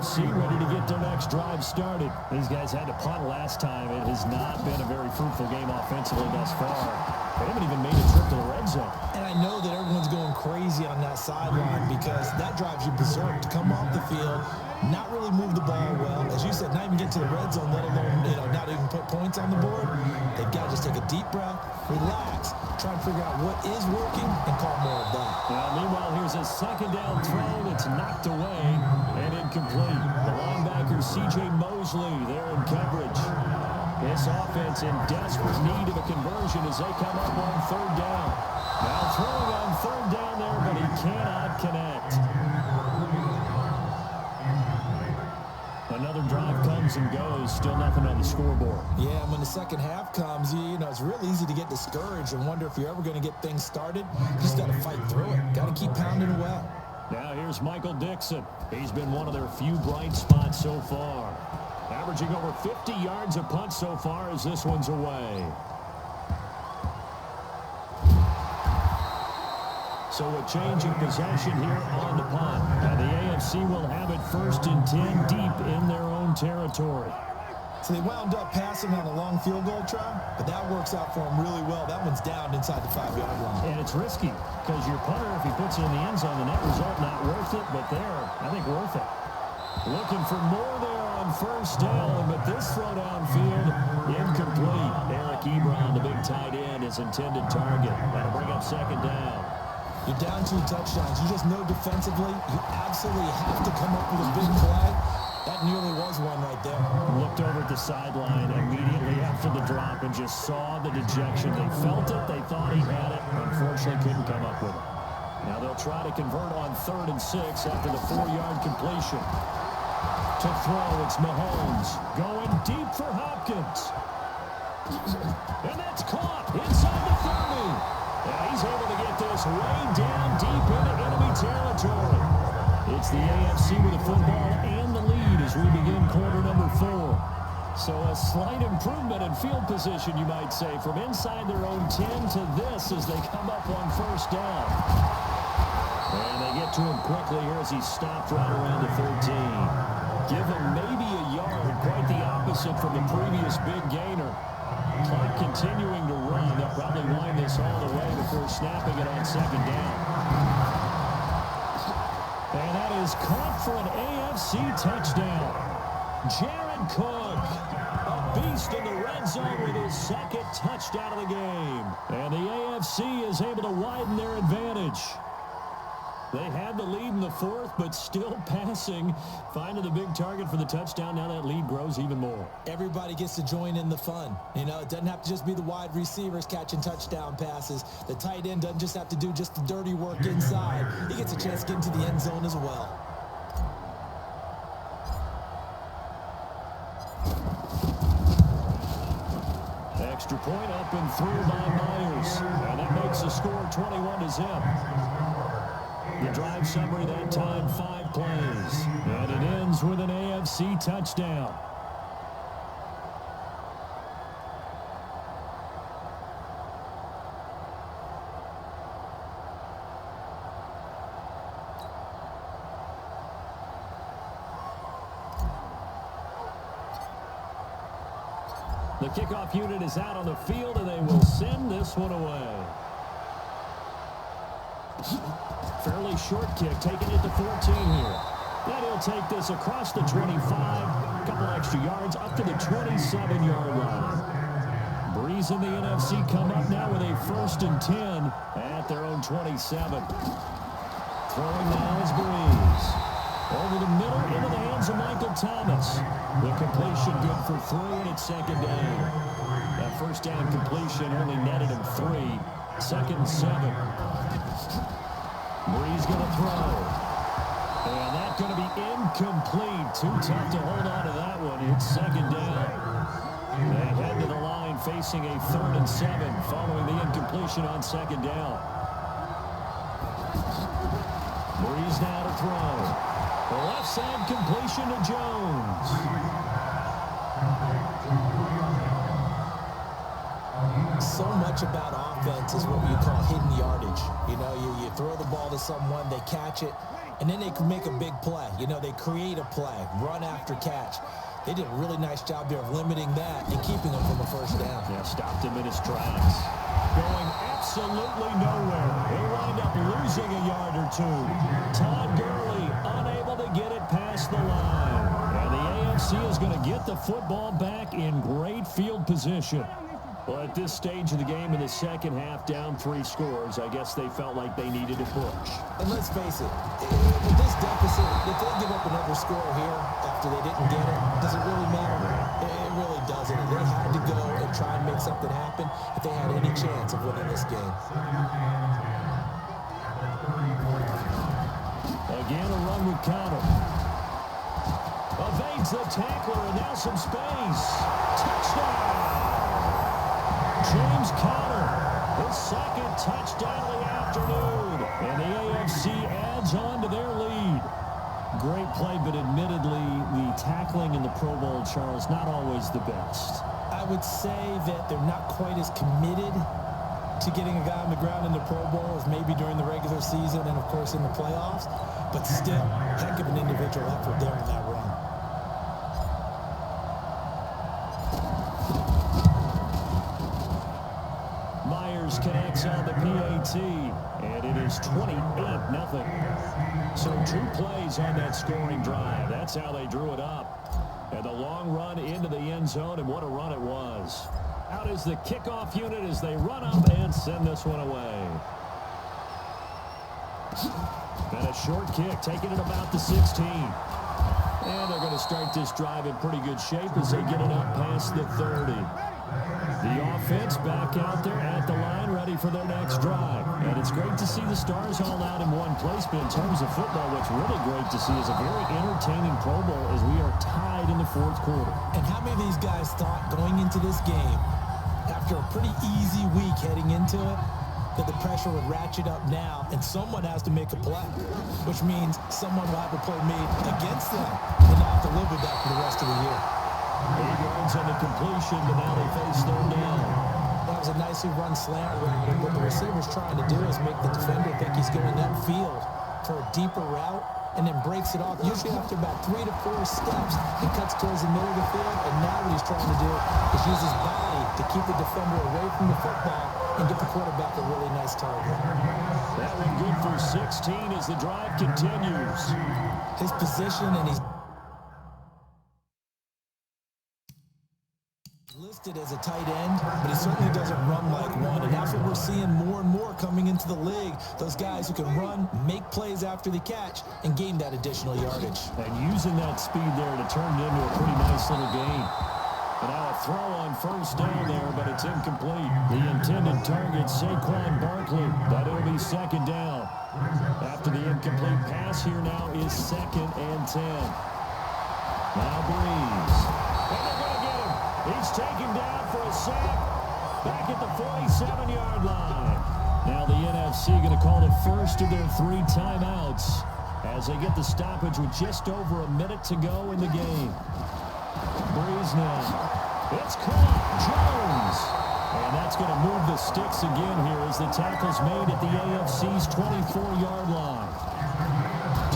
AFC ready to get their next drive started. These guys had to punt last time. It has not been a very fruitful game offensively thus far. They haven't even made a trip to the red zone. And I know that everyone's going crazy on that sideline because that drives you berserk to come off the field, not really move the ball well. As you said, not even get to the red zone, let alone, not even put points on the board. They've got to just take a deep breath, relax, try and figure out what is working, and call more of that. Well, meanwhile, here's a second down throw that's knocked away and incomplete. The linebacker, C.J. Mosley, there in coverage. This offense in desperate need of a conversion as they come up on third down. Now throwing on third down there, but he cannot connect. Another drive comes and goes. Still nothing on the scoreboard. Yeah, and when the second half comes, it's real easy to get discouraged and wonder if you're ever going to get things started. You just got to fight through it. Got to keep pounding away. Now here's Michael Dixon. He's been one of their few bright spots so far. Averaging over 50 yards a punt so far as this one's away. So a change in possession here on the punt. And the AFC will have it 1st and 10 deep in their own territory. So they wound up passing on a long field goal try, but that works out for them really well. That one's down inside the 5-yard line. And it's risky because your punter, if he puts it in the end zone, the net result not worth it, but there, I think worth it. Looking for more there on first down, but this throw downfield, incomplete. Eric Ebron, the big tight end, his intended target. That'll bring up second down. You're down 2 touchdowns. You just know defensively, you absolutely have to come up with a big play. That nearly was one right there. Looked over at the sideline immediately after the drop and just saw the dejection. They felt it. They thought he had it. Unfortunately, couldn't come up with it. Now they'll try to convert on 3rd and 6 after the 4-yard completion. To throw, it's Mahomes going deep for Hopkins. And that's caught inside the 30. And he's able to get this way down deep into enemy territory. It's the AFC with the football and the lead as we begin quarter number 4. So a slight improvement in field position, you might say, from inside their own 10 to this as they come up on first down. And they get to him quickly here as he stopped right around the 13. Give him maybe a yard, quite the opposite from the previous big gainer. Clock continuing to run. They'll probably wind this all the way before snapping it on second down. And that is caught for an AFC touchdown. Jared Cook, a beast in the red zone with his 2nd touchdown of the game. And the AFC is able to widen their advantage. They had the lead in the 4th, but still passing. Finding the big target for the touchdown. Now that lead grows even more. Everybody gets to join in the fun. It doesn't have to just be the wide receivers catching touchdown passes. The tight end doesn't just have to do just the dirty work inside. He gets a chance to get into the end zone as well. Extra point up and through by Myers. And that makes the score 21-0. The drive summary that time, 5 plays. And it ends with an AFC touchdown. The kickoff unit is out on the field, and they will send this one away. Fairly short kick, taking it to 14 here. Then he'll take this across the 25, a couple extra yards, up to the 27-yard line. Breeze and the NFC come up now with a 1st and 10 at their own 27. Throwing now is Breeze. Over the middle, into the hands of Michael Thomas. The completion good for 3, and it's 2nd down. That 1st down completion only netted him 3. 2nd and 7. Breeze going to throw. And that's going to be incomplete. Too tough to hold on to that one. It's 2nd down. They head to the line facing a 3rd and 7 following the incompletion on 2nd down. Breeze now to throw. The left side completion to Jones. So much about offense is what we call hidden yardage. You throw the ball to someone, they catch it, And then they can make a big play. You know, they create a play, run after catch. They did a really nice job there of limiting that and keeping them from a first down. Yeah, stopped him in his tracks. Going absolutely nowhere. He'll wind up losing a yard or two. Todd Gurley unable to get it past the line. And the AFC is going to get the football back in great field position. Well, at this stage of the game in the second half, down 3 scores, I guess they felt like they needed a push. And let's face it, with this deficit, if they give up another score here after they didn't get it, does it really matter? It really doesn't. They had to go and try and make something happen if they had any chance of winning this game. Again, a run with Conner. Evades the tackler, and now some space. Touchdown! James Conner, his second touchdown of the afternoon. And the AFC adds on to their lead. Great play, but admittedly, the tackling in the Pro Bowl, Charles, not always the best. I would say that they're not quite as committed to getting a guy on the ground in the Pro Bowl as maybe during the regular season and, of course, in the playoffs. But still, heck of an individual effort there in that run. Connects on the PAT, and it is 28-0. So 2 plays on that scoring drive. That's how they drew it up. And the long run into the end zone, and what a run it was. Out is the kickoff unit as they run up and send this one away. And a short kick, taking it about the 16. And they're going to start this drive in pretty good shape as they get it up past the 30. The offense back out there at the line, ready for their next drive. And it's great to see the stars all out in one place, but in terms of football, what's really great to see is a very entertaining Pro Bowl as we are tied in the 4th quarter. And how many of these guys thought going into this game, after a pretty easy week heading into it, that the pressure would ratchet up now and someone has to make a play, which means someone will have a play made against them and not have to live with that for the rest of the year. 8 yards on the completion, but now they face 3rd down. That was a nicely run slant route, and what the receiver's trying to do is make the defender think he's going upfield for a deeper route and then breaks it off, usually after about 3 to 4 steps. He cuts towards the middle of the field, and now what he's trying to do is use his body to keep the defender away from the football and get the quarterback a really nice target. That one good for 16 as the drive continues. His position, and he's listed as a tight end, but he certainly doesn't run like one, and that's what we're seeing more and more coming into the league. Those guys who can run, make plays after the catch, and gain that additional yardage. And using that speed there to turn it into a pretty nice little gain. And now a throw on 1st down there, but it's incomplete. The intended target, Saquon Barkley, but it'll be 2nd down. After the incomplete pass, here now is 2nd and 10. Now Breeze. And they're going to get him. He's taken down for a sack back at the 47-yard line. Now the NFC going to call the first of their 3 timeouts as they get the stoppage with just over a minute to go in the game. Breeze now. It's caught. Jones. And that's going to move the sticks again here as the tackle's made at the AFC's 24-yard line.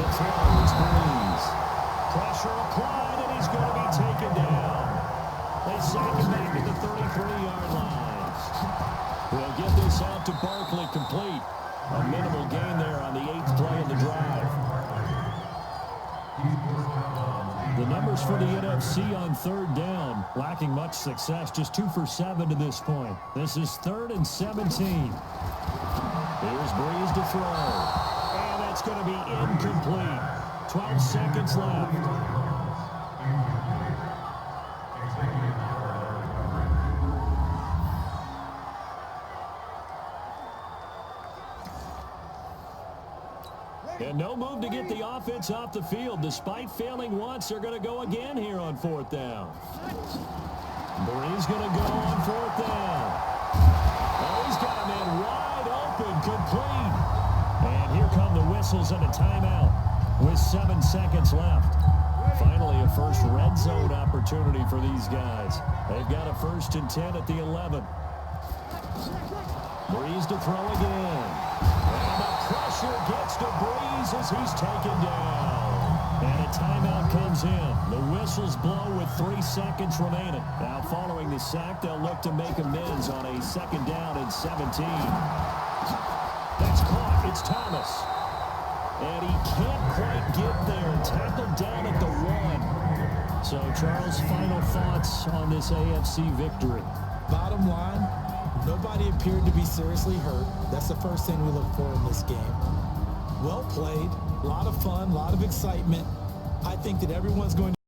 To throw is Breeze. Pressure applied, and he's going to be taken down. They sack him back at the 33-yard line. We'll get this out to Barkley complete. A minimal gain there on the 8th play of the drive. The numbers for the NFC on 3rd down, lacking much success, just 2 for 7 to this point. This is 3rd and 17. Here's Breeze to throw. And that's going to be incomplete. 12 seconds left. And no move to get the offense off the field. Despite failing once, they're going to go again here on 4th down. Breeze going to go on 4th down. Oh, he's got a man wide open, complete. And here come the whistles and a timeout with 7 seconds left. Finally, a first red zone opportunity for these guys. They've got a 1st and 10 at the 11. Breeze to throw again. And the pressure pressure gets to Breeze as he's taken down. And a timeout comes in. The whistles blow with 3 seconds remaining. Now, following the sack, they'll look to make amends on a 2nd down and 17. That's caught. It's Thomas. And he can't quite get there. Tackled down at the 1. So, Charles, final thoughts on this AFC victory? Bottom line, nobody appeared to be seriously hurt. That's the first thing we look for in this game. Well played, a lot of fun, a lot of excitement. I think that everyone's going to